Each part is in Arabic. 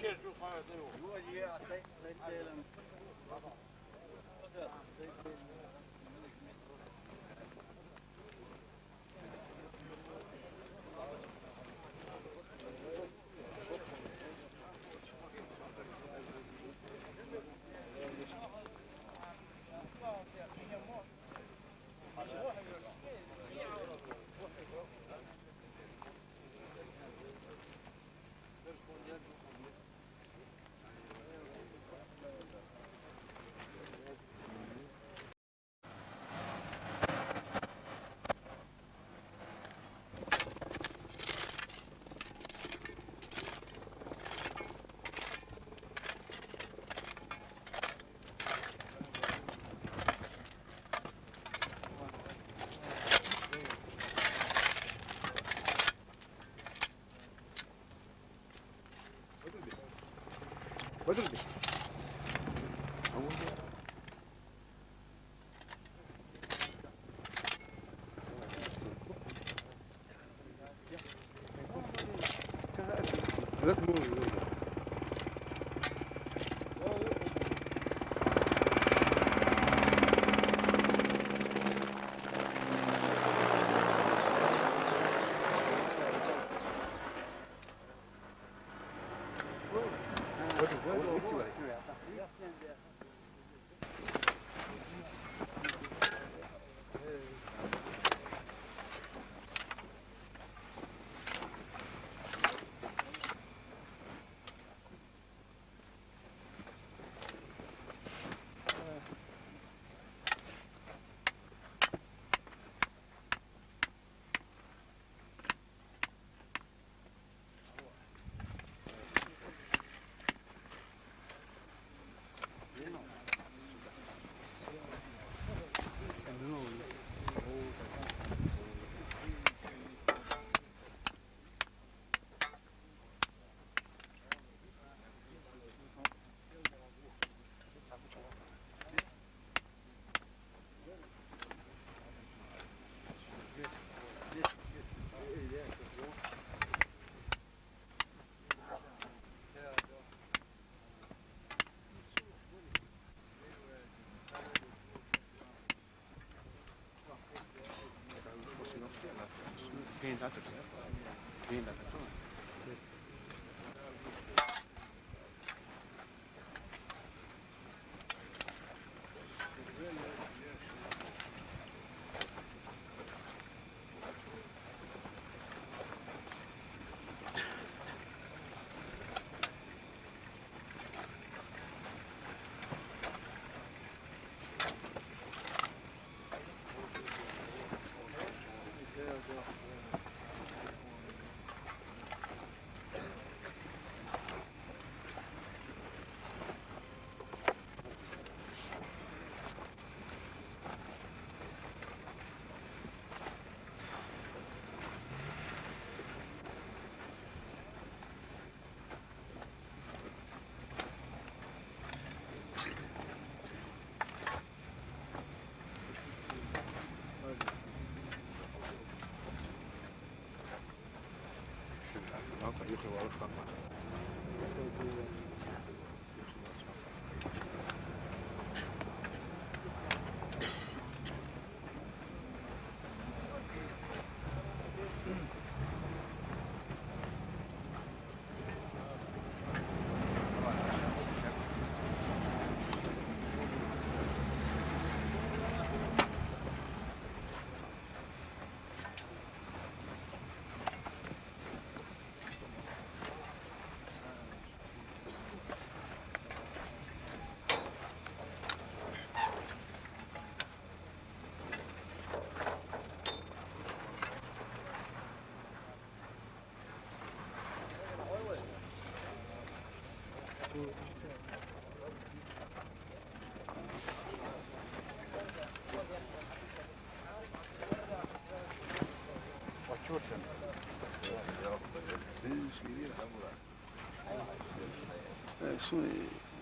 Подожди.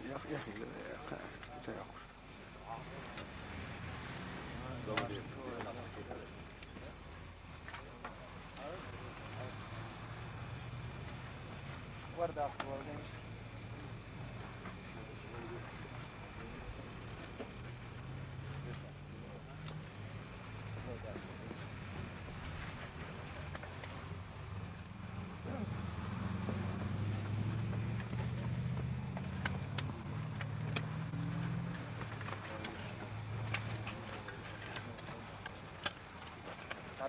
يا أخي Guarda,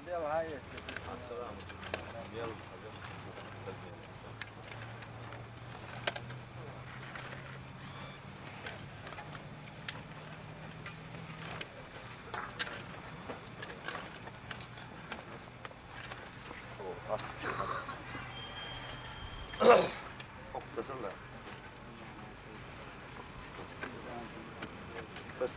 يلا هاي السلام. يلا اتصل بس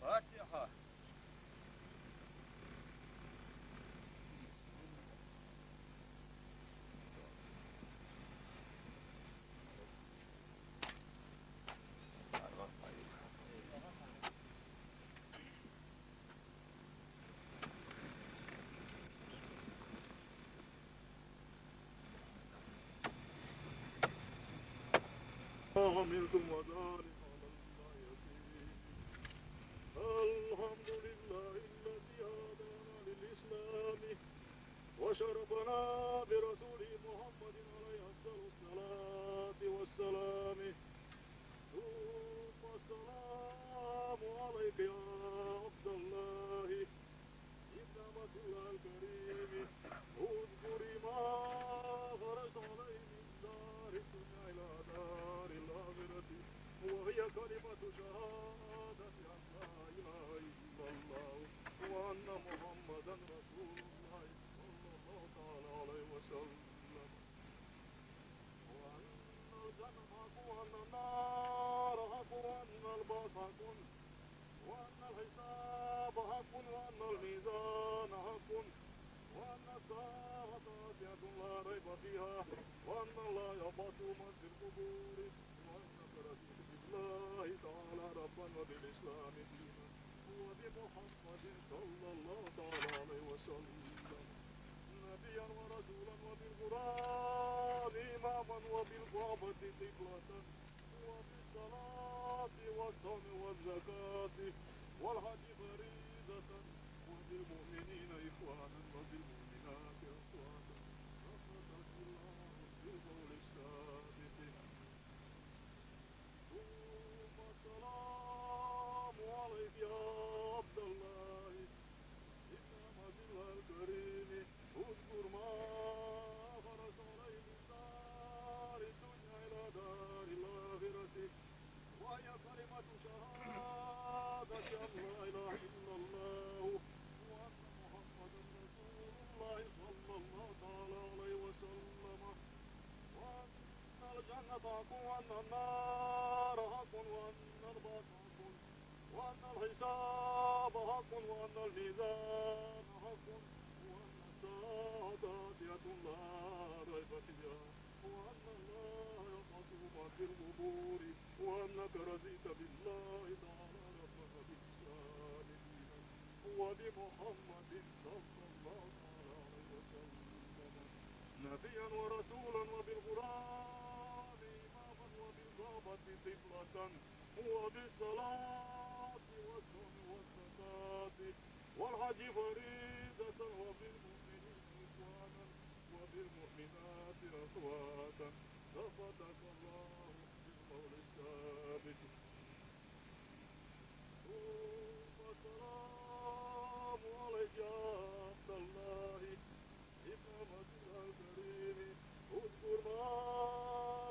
فاتحة. وعملتم وذلك على الله يسير. الحمد لله الذي هدانا للإسلام وشرفنا برسوله محمد عليه أفضل الصلاة والسلام. ثم السلام عليك يا عبد الله ابن عبد الله الكريم. اذكري ما خرجت عليه من دار الدنيا إلى دار الآخرة، وهي كلمة شهادة أن لا إله إلا الله وأن محمدا رسول الله صلى الله تعالى عليه وسلم، وأن الجنة حق وأن النار حق وأن البعث حق وأن الحساب حق وأن الميزان حق وأن الساعة آتية لا ريب فيها وأن الله يبعث من في القبور وأنك رضيت بالله تعالى ربا وبالإسلام دينا وبمحمد صلى الله تعالى عليه وسلم نبيا ورسولا وبالقرآن إماما وبالكعبة قبلة وبالصلاة والصوم والزكاة والحج فريضة وبالمؤمنين إخوانا وبالمؤمنات أخوانا رحمة الله بالقول الثابت. ثم السلام عليك يا عبد الله ابن عبد الله الكريم. اذكر ما خرج عليه من دار الدنيا إلى دار الآخرة، وهي كلمة شهادة أن لا إله إلا الله وأن محمدا رسول الله صلى الله تعالى عليه وسلم، وأن الجنة حق وأن النار حق وأن البعث حق وأن الحساب حق وأن الميزان حق وأن الساعة آتية لا ريب فيها وأن الله يبعث من في القبور وأنك رضيت بالله تعالى ربا وبالإسلام دينا وبمحمد صلى الله تعالى عليه وسلم نبيا ورسولا وبالقرآن إماما وبالكعبة قبلة وبالصلاة والصوم والزكاة والحج فريضة وبالمؤمنين إخوانا وبالمؤمنات أخواتا ثبتك الله بالقول الثابت. ثم السلام عليك يا عبد الله ابن عبد الله الكريم. اذكر ما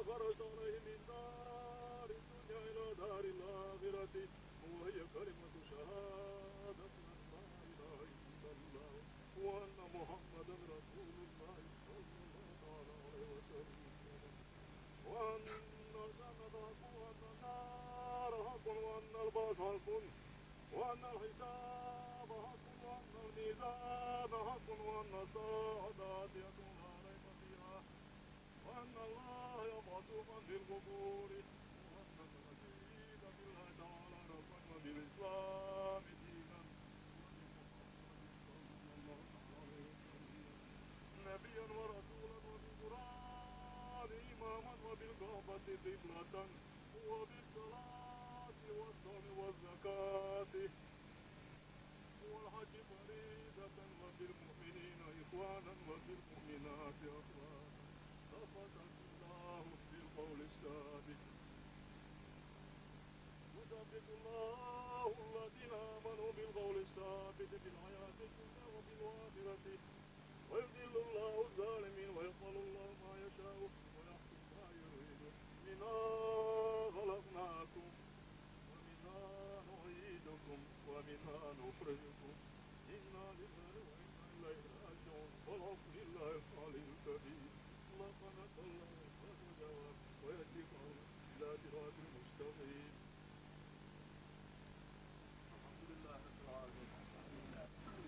خرجت عليه من دار الدنيا إلى دار الآخرة، وهي كلمة شهادة أن لا إله إلا الله وأن محمدا رسول الله صلى الله تعالى عليه وسلم، وأن الجنة حق وأن النار حق وأن البعث حق وأن الحساب حق وأن الميزان حق وأن الساعة آتية لا ريب فيها وأن الله يبعث من في القبور وأنك رضيت بالله تعالى ربا وبالإسلام دينا وبمحمد صلى الله عليه وسلم نبيا ورسولا وبالقرآن إماما وبالكعبة قبلة وبالصلاة والصوم والزكاة إخوانا وفي المؤمنات أخوانا ثبتك الله بالقول الثابت يثبت الله الذين آمنوا بالقول الثابت في الحياة الدنيا وفي الآخرة ويذل الله الظالمين ويفعل الله ما يشاء ويحكم ما يريد منها خلقناكم ومنها نعيدكم ومنها نخرجكم إنا لله وإنا إليه راجعون والحمد لله العلي الكبير خلقنا الله وجواب ويهديك إلى صراط المستقيم الحمد لله رب العالمين.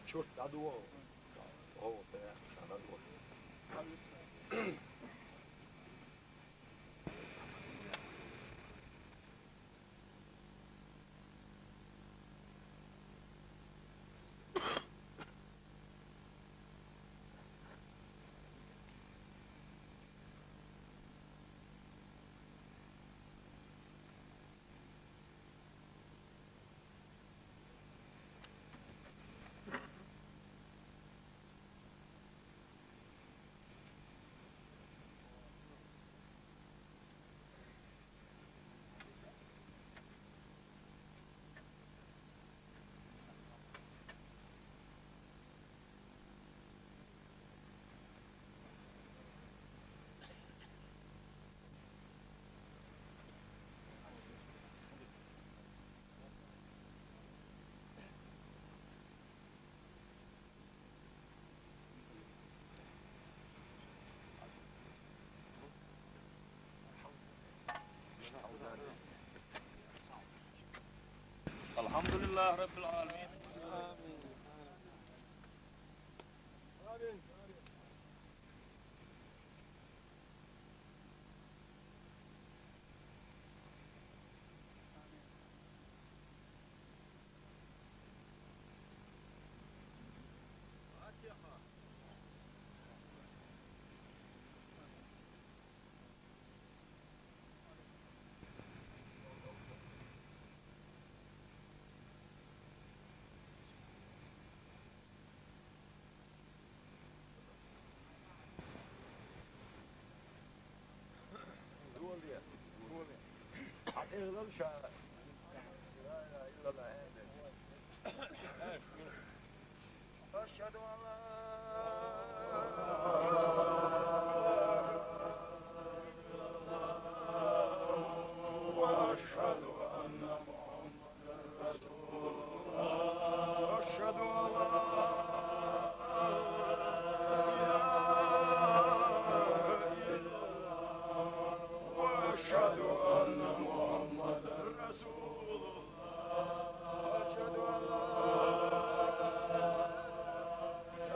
شوت عدو هو عدو الحمد لله رب العالمين. يغلب شارع لا اله الا الله اشهد ان واشهد ان محمدا رسول الله اشهد واشهد ان محمدا رسول الله اشهد ان لا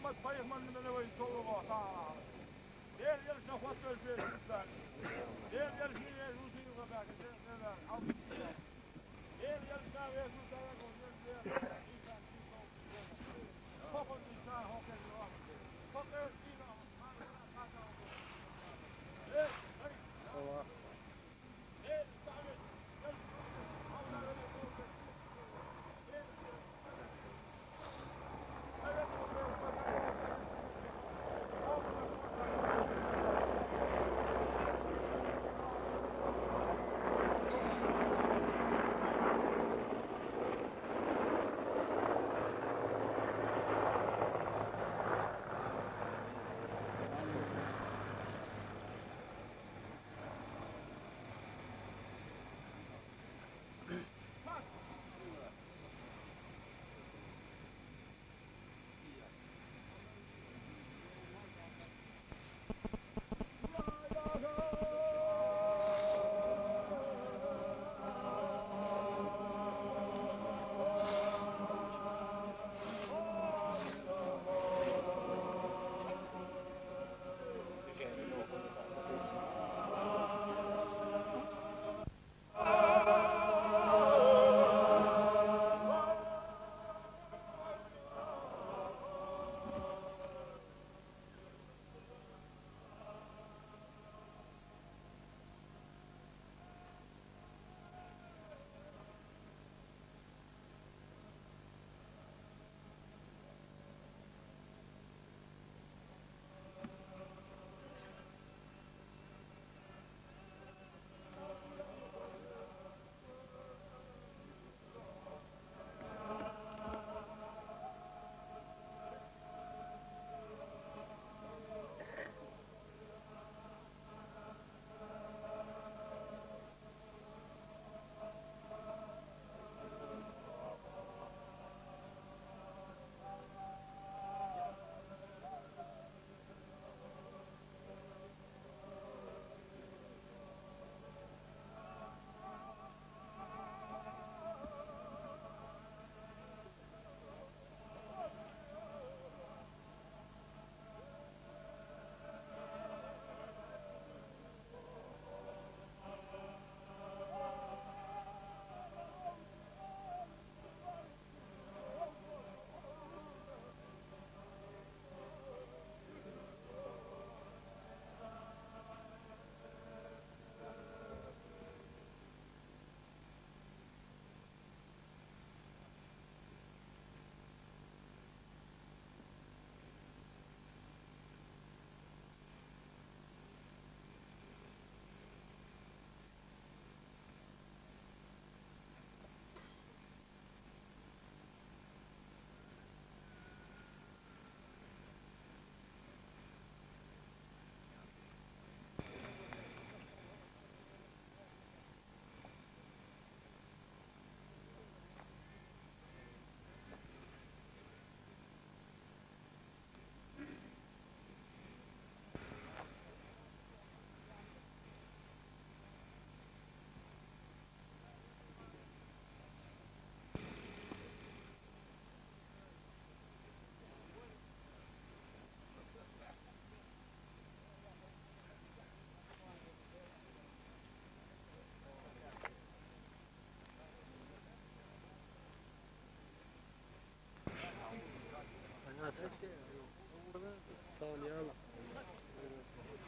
ما تصيح من اللي يصوروا صار دير يرجع خط البيت دير يرجع يوزي وباك دير يرجع يوزي فقط إنسان هو كذا فقط إنسان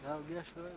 Ya bir yaşlı var mı?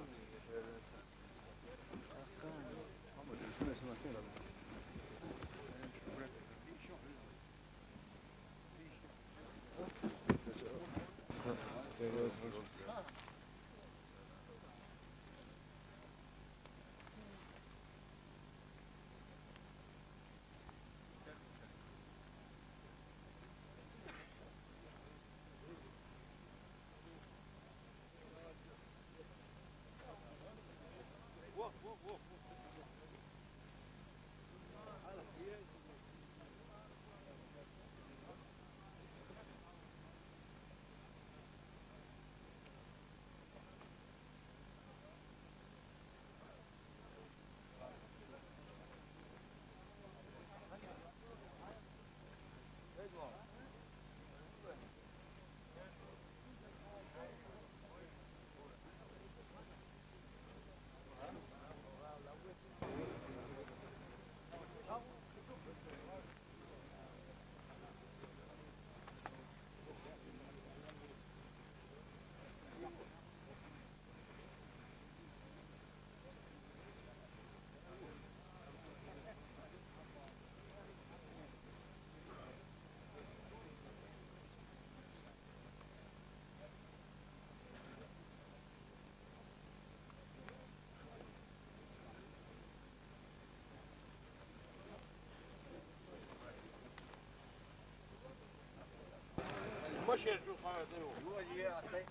خش يا شو خالد هو جي عطيت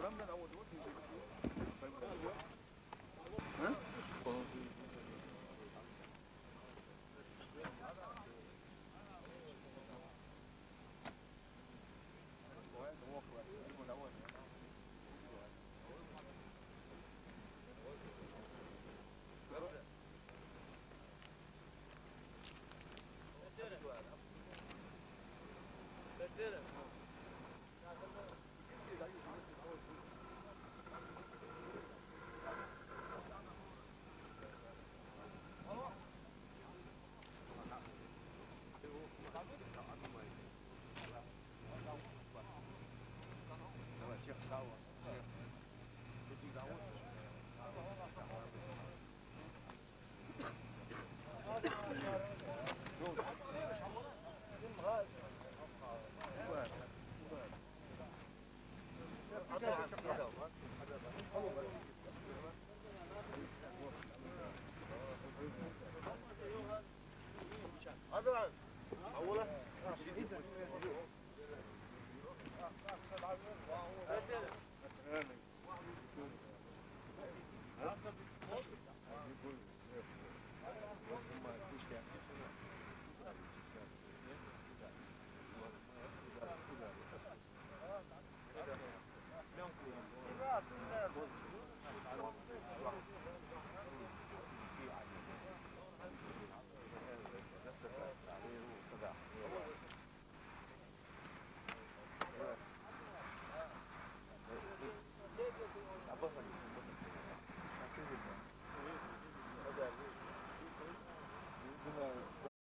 لهم هذا